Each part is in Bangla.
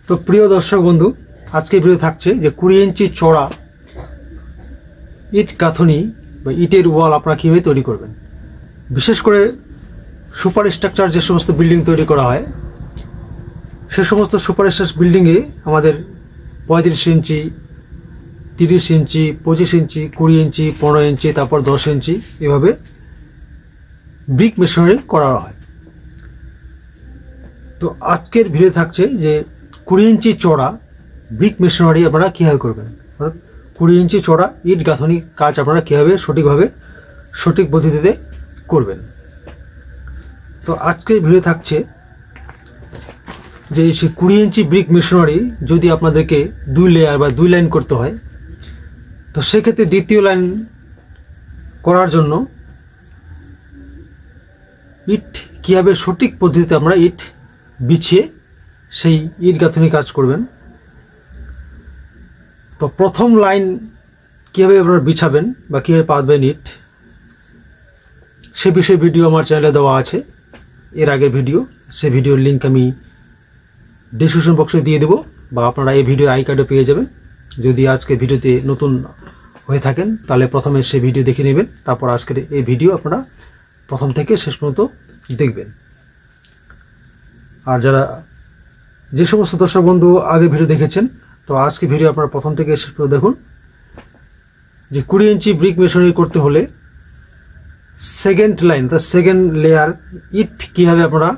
তো প্রিয় দর্শক বন্ধু, আজকে ভিডিও থাকছে যে 20 ইঞ্চি চড়া ইট গাঁথনি বা ইটের ওয়াল আপনারা কীভাবে তৈরি করবেন। বিশেষ করে সুপার স্ট্রাকচার যে সমস্ত বিল্ডিং তৈরি করা হয়, সে সমস্ত সুপার স্ট্রাকচার বিল্ডিংয়ে আমাদের 35 ইঞ্চি, 30 ইঞ্চি, 25 ইঞ্চি, 20 ইঞ্চি, 15 ইঞ্চি, তারপর 10 ইঞ্চি এভাবে ব্রিক মেশিনারি করা হয়। তো আজকের ভিডিও থাকছে যে 20 ইঞ্চি চড়া ব্রিক মেশিনারি আপনারা কীভাবে করবেন, অর্থাৎ 20 ইঞ্চি চড়া ইট গাঁথনি কাজ আপনারা কীভাবে সঠিক পদ্ধতিতে করবেন। তো আজকের ভিডিও থাকছে যে 20 ইঞ্চি ব্রিক মেশিনারি যদি আপনাদেরকে 2 লেয়ার বা 2 লাইন করতে হয়, তো সেক্ষেত্রে দ্বিতীয় লাইন করার জন্য ইট কীভাবে সঠিক পদ্ধতিতে আমরা ইট বিছিয়ে সেই ইট গাঁথনি কাজ করবেন। তো প্রথম লাইন কীভাবে আপনারা বিছাবেন বা কীভাবে পাতবেন ইট, সে বিষয়ে ভিডিও আমার চ্যানেলে দেওয়া আছে, এর আগের ভিডিও। সে ভিডিওর লিঙ্ক আমি ডিসক্রিপশন বক্সে দিয়ে দেবো, বা আপনারা এই ভিডিওর আই কার্ডে পেয়ে যাবেন। যদি আজকে ভিডিওতে নতুন হয়ে থাকেন তাহলে প্রথমে সে ভিডিও দেখে নেবেন, তারপর আজকের এই ভিডিও আপনারা প্রথম থেকে শেষ পর্যন্ত দেখবেন। আর যে সমস্ত দর্শক বন্ধু আগে ভিডিও দেখেছেন, তো আজকে ভিডিও আপনারা প্রথম থেকে শেষ পর্যন্ত দেখুন। যে 20 ইঞ্চি ব্রিক মেশিনারি করতে হলে সেকেন্ড লেয়ার ইট কীভাবে আপনারা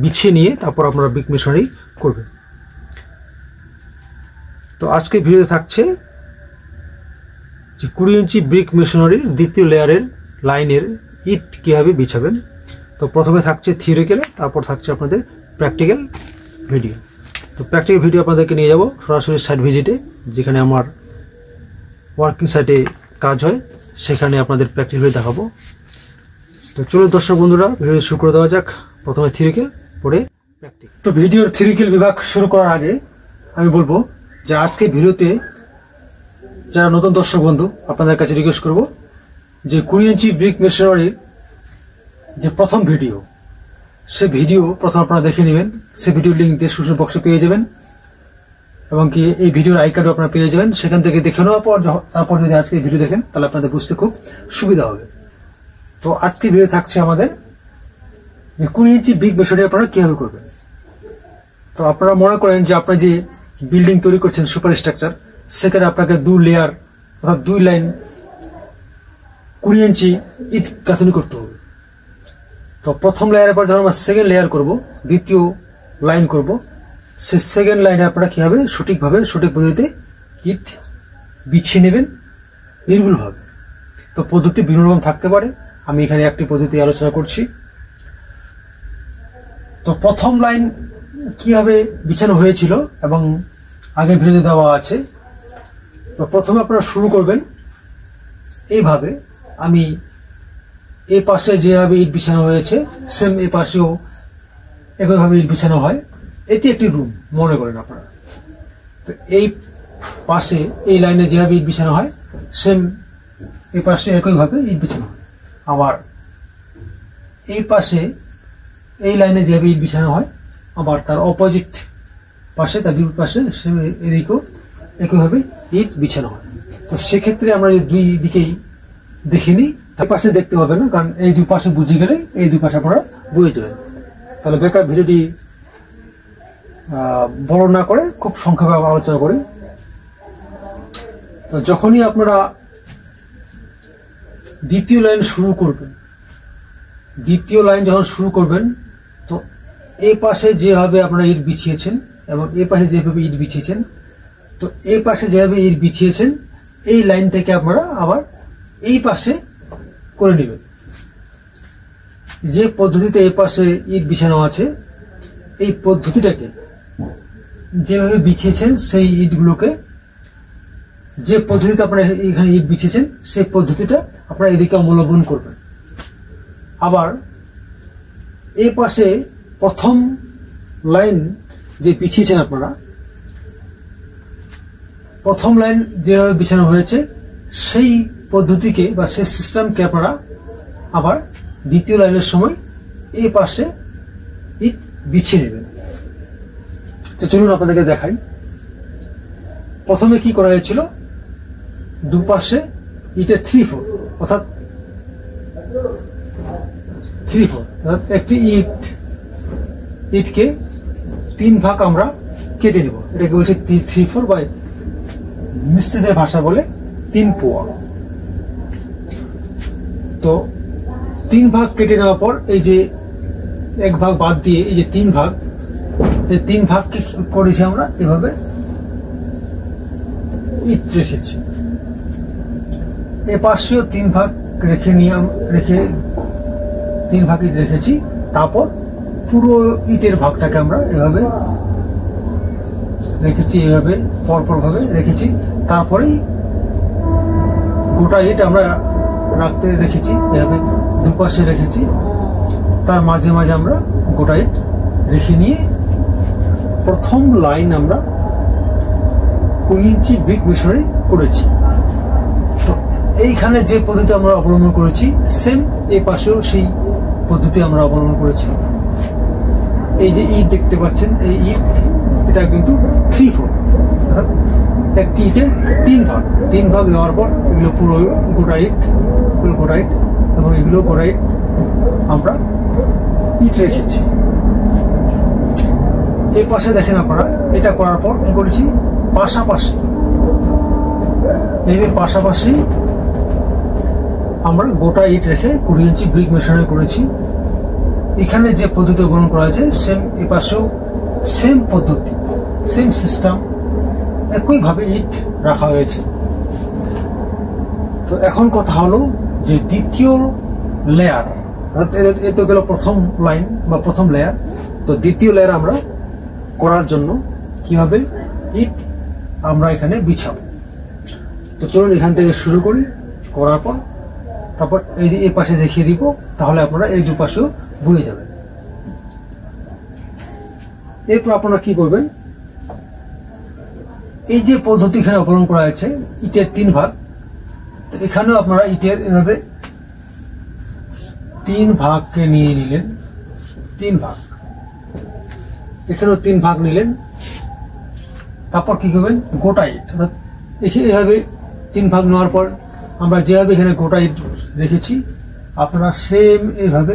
বিছিয়ে নিয়ে তারপর আপনারা ব্রিক মেশিনারি করবেন। তো আজকে ভিডিওতে থাকছে যে 20 ইঞ্চি ব্রিক মেশিনারির দ্বিতীয় লেয়ারের লাইনের ইট কীভাবে বিছাবেন। তো প্রথমে থাকছে থিওরিক্যাল, তারপর থাকছে আপনাদের প্র্যাকটিক্যাল ভিডিও। তো প্র্যাকটিক্যাল ভিডিও আপনাদেরকে নিয়ে যাব সরাসরি সাইট ভিজিটে, যেখানে আমার ওয়ার্কিং সাইটে কাজ হয়, সেখানে আপনাদের প্র্যাকটিক্যাল দেখাবো। তো চলুন দর্শক বন্ধুরা, ভিডিও শুরু করে দেওয়া যাক। প্রথমে থিওরিক্যাল, পরে প্র্যাকটিক্যাল। তো ভিডিওর থিওরিক্যাল বিভাগ শুরু করার আগে আমি বলবো যে আজকে ভিডিওতে যারা নতুন দর্শক বন্ধু, আপনাদের কাছে রিকোয়েস্ট করব যে 20 ইঞ্চি ব্রিক মেশিনারির যে প্রথম ভিডিও, সে ভিডিও প্রথম আপনারা দেখে নেবেন। সে ভিডিওর লিঙ্ক ডিসক্রিপশন বক্সে পেয়ে যাবেন, এবং কি এই ভিডিওর আই কার্ডও আপনারা পেয়ে যাবেন। সেখান থেকে দেখে নেওয়ার পর তারপর যদি আজকে ভিডিও দেখেন তাহলে আপনাদের বুঝতে খুব সুবিধা হবে। তো আজকে ভিডিও থাকছে আমাদের যে 20 ইঞ্চি ব্রিক মেশিনারি আপনারা কীভাবে করবেন। তো আপনারা মনে করেন যে আপনারা যে বিল্ডিং তৈরি করছেন সুপার স্ট্রাকচার, সেখানে আপনাকে 2 লেয়ার অর্থাৎ 2 লাইন 20 ইঞ্চি ইট গাঁথনি করতে হবে। তো প্রথম লেয়ারের পর যখন আমরা সেকেন্ড লেয়ার করব, দ্বিতীয় লাইন করব, সে সেকেন্ড লাইনে আপনারা কীভাবে সঠিক পদ্ধতিতে ইট বিছিয়ে নেবেন নির্ভুলভাবে। তো পদ্ধতি বিভিন্ন রকম থাকতে পারে, আমি এখানে একটি পদ্ধতি আলোচনা করছি। তো প্রথম লাইন কিভাবে বিছানো হয়েছিল এবং আগের ভিডিওতে দেওয়া আছে। তো প্রথমে আপনারা শুরু করবেন এইভাবে, আমি এই পাশে যেভাবে ইট বিছানো হয়েছে সেম এই পাশেও একইভাবে ইট বিছানো হয়। এটি একটি রুম মনে করেন আপনারা। তো এই পাশে এই লাইনে যেভাবে ইট বিছানো হয় সেম এই পাশে একইভাবে ইট বিছানো হয়। আবার এই পাশে এই লাইনে যেভাবে ইট বিছানো হয়, আবার তার অপোজিট পাশে, তার বিপরীত পাশে সেম এদিকেও একইভাবে ইট বিছানো হয়। তো সেক্ষেত্রে আমরা যদি দুই দিকেই দেখে নিই, তার পাশে দেখতে হবে না, কারণ এই দুই পাশে বুঝে গেলে এই দুই পাশে আপনারা বুঝে যাবেন। তাহলে বেকার ভিডিওটি বড় না করে খুব সংক্ষেপে আলোচনা করি। তো যখনই আপনারা দ্বিতীয় লাইন যখন শুরু করবেন, তো এই পাশে যেভাবে আপনারা ইট বিছিয়েছেন এবং এই পাশে যেভাবে ইট বিছিয়েছেন, তো এই পাশে যেভাবে ইট বিছিয়েছেন এই লাইনটাকে আপনারা আবার এই পাশে করে নেবেন। যে পদ্ধতিতে এই পাশে ইট বিছানো আছে, এই পদ্ধতিটাকে যেভাবে বিছিয়েছেন সেই ইটগুলোকে, যে পদ্ধতিতে আপনারা এখানে ইট বিছিয়েছেন সেই পদ্ধতিটা আপনারা এদিকে অবলম্বন করবেন। আবার এই পাশে প্রথম লাইন যে বিছিয়েছেন আপনারা, প্রথম লাইন যেভাবে বিছানো হয়েছে সেই পদ্ধতিকে বা সেই সিস্টেমকে আপনারা আবার দ্বিতীয় লাইনের সময় এই পাশে ইট বিছিয়ে নেবেন। তো চলুন আপনাদেরকে দেখাই। প্রথমে কি করা হয়েছিল, দুপাশে ইটের 3/4 অর্থাৎ 3/4 অর্থাৎ একটি ইটকে 3 ভাগ আমরা কেটে নেব। এটাকে বলছে 3/4 বা মিস্ত্রিদের ভাষা বলে 3 পোয়া। তো 3 ভাগ কেটে নেওয়ার পর এই যে 1 ভাগ বাদ দিয়ে এই যে 3 ভাগ, এই 3 ভাগকে কি করেছি আমরা, এভাবে ইট রেখেছি। এ পাশেও 3 ভাগ রেখে 3 ভাগ ইট রেখেছি। তারপর পুরো ইটের ভাগটাকে আমরা এভাবে রেখেছি, এভাবে পরপর ভাবে রেখেছি। তারপরেই গোটা ইট আমরা রাখতে রেখেছি, এভাবে দুপাশে রেখেছি। তার মাঝে মাঝে আমরা গোটা ইট রেখে নিয়ে প্রথম লাইন আমরা 20 ইঞ্চি ব্রিক মেশনারি করেছি। তো এইখানে যে পদ্ধতি আমরা অবলম্বন করেছি, সেম এই পাশেও সেই পদ্ধতি আমরা অবলম্বন করেছি। এই যে ইট দেখতে পাচ্ছেন, এই ইট এটা কিন্তু 3/4 অর্থাৎ একটি ইটের 3 ভাগ দেওয়ার পর এগুলো পুরো গোটা ইট এবং এগুলো গোটা ইট আমরা ইট রেখেছি। এই পাশে দেখেন আপনারা, এটা করার পর কি করেছি, পাশাপাশি আমরা গোটা ইট রেখে 20 ইঞ্চি ব্রিক মেশনারি করেছি। এখানে যে পদ্ধতি অবলম্বন করা হয়েছে সেম, এ পাশেও সেম পদ্ধতি, সেম সিস্টেম, একইভাবে ইট রাখা হয়েছে। তো এখন কথা হলো যে দ্বিতীয় লেয়ার, এ তো গেল প্রথম লাইন বা প্রথম লেয়ার। তো দ্বিতীয় লেয়ার আমরা করার জন্য কিভাবে ইট আমরা এখানে বিছাবো। তো চলুন এখান থেকে শুরু করি, করার পর তারপর এই পাশে দেখিয়ে দিব, তাহলে আপনারা এই দুপাশেও বুঝে যাবেন। এরপর আপনারা কি করবেন, এই যে পদ্ধতি এখানে অবলম্বন করা হয়েছে ইটের 3 ভাগ, তো এখানেও আপনারা ইটের এভাবে 3 ভাগকে নিয়ে নিলেন, 3 ভাগ, এখানেও 3 ভাগ নিলেন। তারপর কি করবেন, গোটা ইট অর্থাৎ এভাবে 3 ভাগ নেওয়ার পর আমরা যেভাবে এখানে গোটা ইট রেখেছি, আপনারা সেম এইভাবে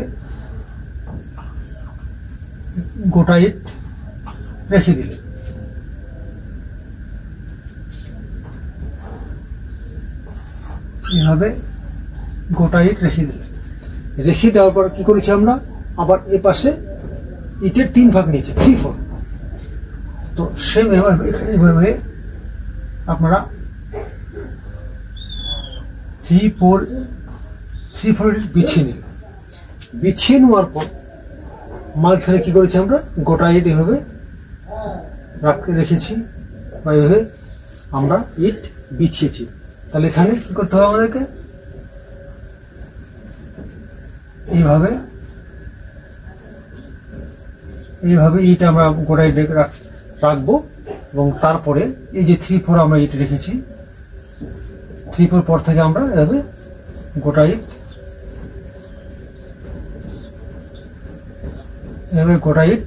গোটা ইট রেখে দিলেন। এইভাবে গোটা ইট রেখে দিলেন। রেখে দেওয়ার পর কি করেছি আমরা, আবার এ পাশে ইটের 3 ভাগ নিয়েছি, 3/4। তো সেম এভাবে আপনারা 3/4 বিছিয়ে নিল। বিছিয়ে নেওয়ার পর মাঝখানে কি করেছি আমরা, গোটা ইট এভাবে রেখেছি বা এভাবে আমরা ইট বিছিয়েছি। তাহলে এখানে কি করতে হবে আমাদেরকে, এইভাবে ইট আমরা গোটা ইট রাখবো। এবং তারপরে এই যে 3/4 আমরা ইট রেখেছি, 3/4 পর থেকে আমরা এভাবে গোটা ইট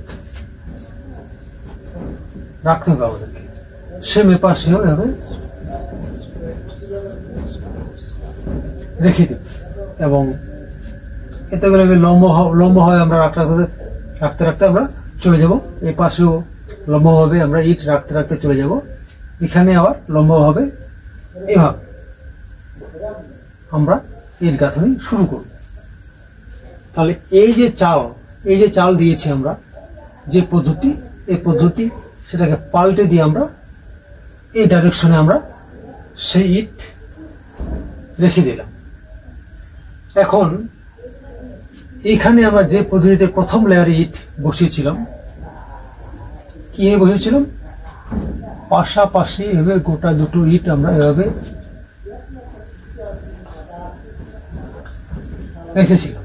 রাখতে হবে আমাদেরকে। সেম পাশেও এভাবে রেখে দেব এবং এতে করে লম্ব হয় আমরা রাখতে আমরা চলে যাব। এই পাশেও লম্ব হবে, আমরা ইট রাখতে চলে যাব। এখানে আবার লম্ব হবে, এভাবে আমরা ইট গাঁথনি শুরু করব। তাহলে এই যে চাল দিয়েছি আমরা, যে পদ্ধতি, এই পদ্ধতি সেটাকে পাল্টে দিয়ে আমরা এই ডাইরেকশনে আমরা সেই ইট রেখে দিলাম। এখন এইখানে আমরা যে পদ্ধতিতে প্রথম লেয়ারে ইট বসিয়েছিলাম, কি বসিয়েছিলাম, পাশাপাশি এভাবে গোটা দুটো ইট আমরা এভাবে রেখেছিলাম।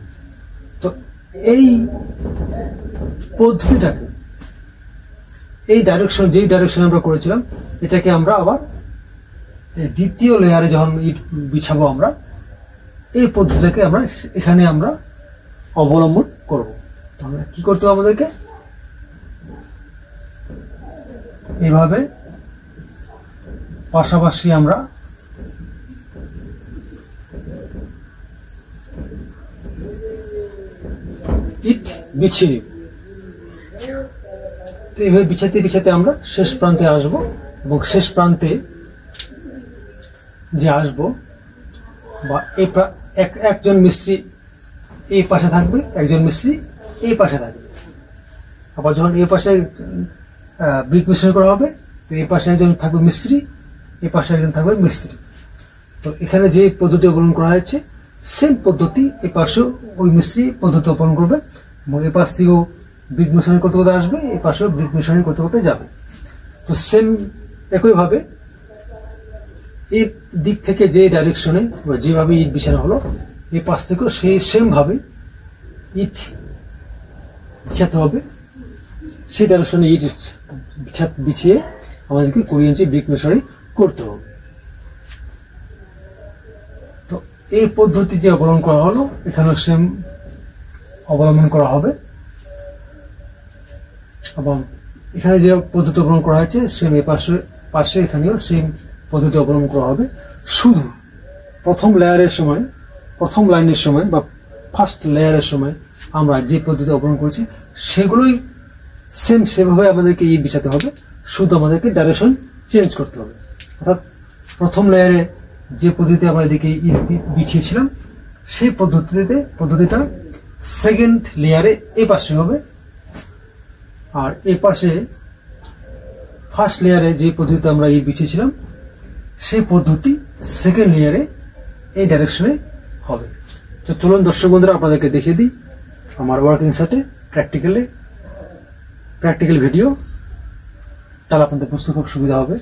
তো এই পদ্ধতিটাকে, এই যেই ডাইরেকশনে আমরা করেছিলাম, এটাকে আমরা আবার দ্বিতীয় লেয়ারে যখন ইট বিছাবো আমরা, এই পদ্ধতিটাকে আমরা এখানে আমরা অবলম্বন করব। তাহলে কি করতে হবে আমাদেরকে, এইভাবে পাশাপাশি আমরা ইট বিছিয়ে নিব। তো এইভাবে বিছাতে বিছাতে আমরা শেষ প্রান্তে আসব, এবং শেষ প্রান্তে যে আসব বা একজন মিস্ত্রি এই পাশে থাকবে, একজন মিস্ত্রি এই পাশে থাকবে। আবার যখন এই পাশে ব্রিক মিশ্রণ করা হবে, তো এই পাশে একজন থাকবে মিস্ত্রি, এই পাশে একজন থাকবে মিস্ত্রি। তো এখানে যে পদ্ধতি অবলম্বন করা হয়েছে সেম পদ্ধতি এই পাশেও ওই মিস্ত্রি পদ্ধতি অবলম্বন করবে, এবং এই পাশ থেকেও ব্রিক মিশ্রণ করতে করতে আসবে, এই পাশেও ব্রিক মিশ্রণ করতে করতে যাবে। তো সেম একইভাবে এই দিক থেকে যে ডাইরেকশনে বা যেভাবে ইট বিছানো হলো, এই পাশ থেকেও সেই সেম ভাবে ইট বিছাতে হবে। সেই ডাইরেকশনে ইট বিছিয়ে আমাদেরকে 20 ইঞ্চি ব্রিক মেশারি করতে হবে। তো এই পদ্ধতি যে অবলম্বন করা হলো, এখানেও সেম অবলম্বন করা হবে, এবং এখানে যে পদ্ধতি অবলম্বন করা হয়েছে সেম এই পাশে এখানেও সেম পদ্ধতি অবলম্বন করা হবে। শুধু প্রথম লেয়ারের সময়, প্রথম লাইনের সময় বা ফার্স্ট লেয়ারের সময় আমরা যে পদ্ধতি অবলম্বন করেছি সেগুলোই সেম সেভাবে আমাদেরকে ইট বিছাতে হবে, শুধু আমাদেরকে ডাইরেকশন চেঞ্জ করতে হবে। অর্থাৎ প্রথম লেয়ারে যে পদ্ধতি আমরা এদিকে ইট বিছিয়েছিলাম সেই পদ্ধতিটা সেকেন্ড লেয়ারে এই পাশে হবে, আর এই পাশে ফার্স্ট লেয়ারে যে পদ্ধতিতে আমরা ইট বিছিয়েছিলাম সেই পদ্ধতি সেকেন্ড লেয়ারে এই ডাইরেকশনে হবে। তো চলুন দর্শক বন্ধুরা আপনাদেরকে দেখিয়ে দিই আমার ওয়ার্কিং সাইটে প্র্যাকটিক্যাল ভিডিও, তাহলে আপনাদের বুঝতে খুব সুবিধা হবে।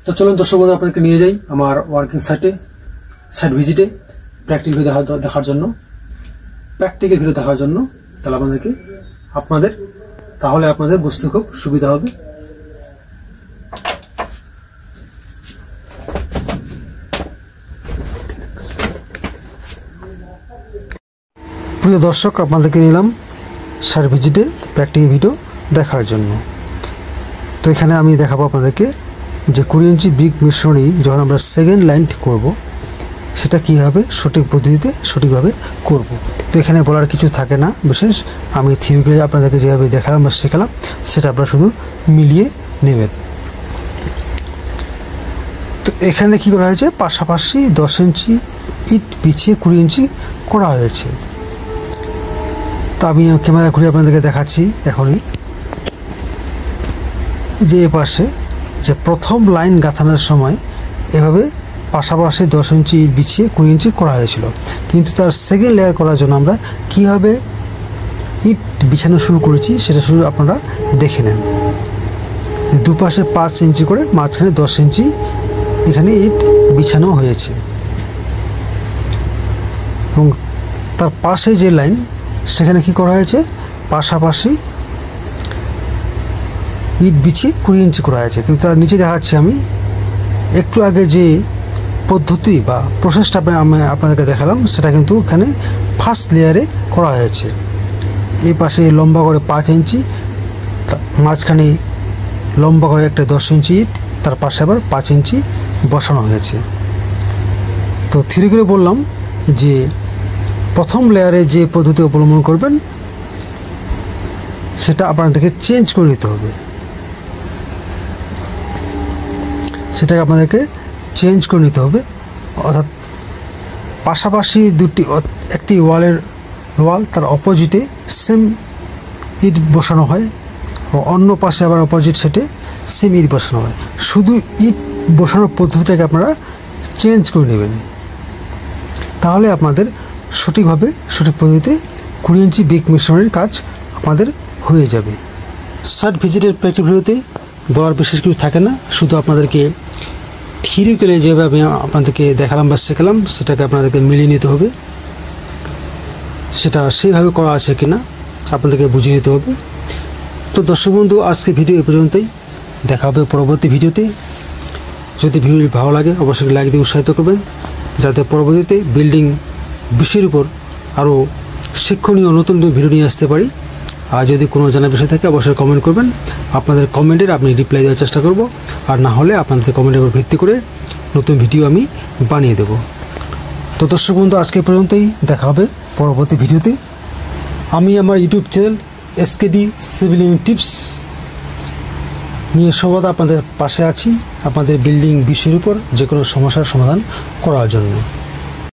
তো চলুন দর্শক বন্ধুরা আপনাদেরকে নিয়ে যাই আমার ওয়ার্কিং সাইটে, সাইট ভিজিটে প্র্যাকটিক্যাল ভিডিও দেখার জন্য, তাহলে আপনাদের বুঝতে খুব সুবিধা হবে। প্রিয় দর্শক, আপনাদেরকে নিলাম সাইট ভিজিটে প্র্যাকটিক্যাল ভিডিও দেখার জন্য। তো এখানে আমি দেখাবো আপনাদেরকে যে 20 ইঞ্চি ব্রিক মিশ্রণই যখন আমরা সেকেন্ড লাইন করব সেটা কীভাবে সঠিক পদ্ধতিতে সঠিকভাবে করব। তো এখানে বলার কিছু থাকে না বিশেষ, আমি থিওরিক্যালি আপনাদেরকে যেভাবে দেখালাম বা শেখালাম সেটা আপনারা শুধু মিলিয়ে নেবেন। তো এখানে কি করা হয়েছে, পাশাপাশি 10 ইঞ্চি ইট বিছিয়ে 20 ইঞ্চি করা হয়েছে। তো আমি ক্যামেরা ঘুরে আপনাদেরকে দেখাচ্ছি এখনই, যে এ পাশে যে প্রথম লাইন গাঁথানোর সময় এভাবে পাশাপাশি 10 ইঞ্চি ইট বিছিয়ে 20 ইঞ্চি করা হয়েছিল, কিন্তু তার সেকেন্ড লেয়ার করার জন্য আমরা কীভাবে ইট বিছানো শুরু করেছি সেটা শুরু আপনারা দেখে নেন। দুপাশে 5 ইঞ্চি করে, মাঝখানে 10 ইঞ্চি এখানে ইট বিছানো হয়েছে, এবং তার পাশে যে লাইন সেখানে কি করা হয়েছে, পাশাপাশি ইট বিছিয়ে 20 ইঞ্চি করা হয়েছে। কিন্তু তার নিচে দেখাচ্ছি আমি একটু আগে যে পদ্ধতি বা প্রসেসটা আমি আপনাদেরকে দেখালাম সেটা কিন্তু এখানে ফার্স্ট লেয়ারে করা হয়েছে। এই পাশে লম্বা করে 5 ইঞ্চি, মাঝখানে লম্বা করে একটা 10 ইঞ্চি ইট, তার পাশে আবার 5 ইঞ্চি বসানো হয়েছে। তো থিওরিক্যালি বললাম যে প্রথম লেয়ারে যে পদ্ধতি অবলম্বন করবেন সেটা আপনাদেরকে চেঞ্জ করে নিতে হবে, সেটাকে আপনাদেরকে চেঞ্জ করে নিতে হবে। অর্থাৎ পাশাপাশি একটি ওয়াল তার অপোজিটে সেম ইট বসানো হয়, অন্য পাশে আবার অপোজিট সেটে সেম ইট বসানো হয়। শুধু ইট বসানোর পদ্ধতিটাকে আপনারা চেঞ্জ করে নেবেন, তাহলে আপনাদের সঠিকভাবে সঠিক পদ্ধতিতে 20 ইঞ্চি ব্রিক মিশ্রণের কাজ আপনাদের হয়ে যাবে। সাইট ভিজিটের প্র্যাকটিক্যাল ভিডিওতে বলার বিশেষ কিছু থাকে না, শুধু আপনাদেরকে থিওরিক্যালি যেভাবে আপনাদেরকে দেখালাম বা শেখালাম সেটাকে আপনাদেরকে মিলিয়ে নিতে হবে, সেটা সেইভাবে করা আছে কিনা আপনাদেরকে বুঝে নিতে হবে। তো দর্শক বন্ধু, আজকে ভিডিও এই পর্যন্তই, দেখা হবে পরবর্তী ভিডিওতে। যদি ভিডিওটি ভালো লাগে অবশ্যই লাইক দিয়ে উৎসাহিত করবেন, যাতে পরবর্তীতে বিল্ডিং বিষয়ের উপর আরও শিক্ষণীয় নতুন ভিডিও নিয়ে আসতে পারি। আর যদি কোনো জানার বিষয় থাকে অবশ্যই কমেন্ট করবেন। আপনাদের কমেন্টের আমি রিপ্লাই দেওয়ার চেষ্টা করব, আর না হলে আপনাদের কমেন্টের উপর ভিত্তি করে নতুন ভিডিও আমি বানিয়ে দেব। তো দর্শক বন্ধু, আজকে পর্যন্তই, দেখা হবে পরবর্তী ভিডিওতে। আমি আমার YouTube channel SKD civil engineering tips নিয়ে সর্বদা আপনাদের পাশে আছি, আপনাদের বিল্ডিং বিষয়ের উপর যে কোনো সমস্যার সমাধান করার জন্য।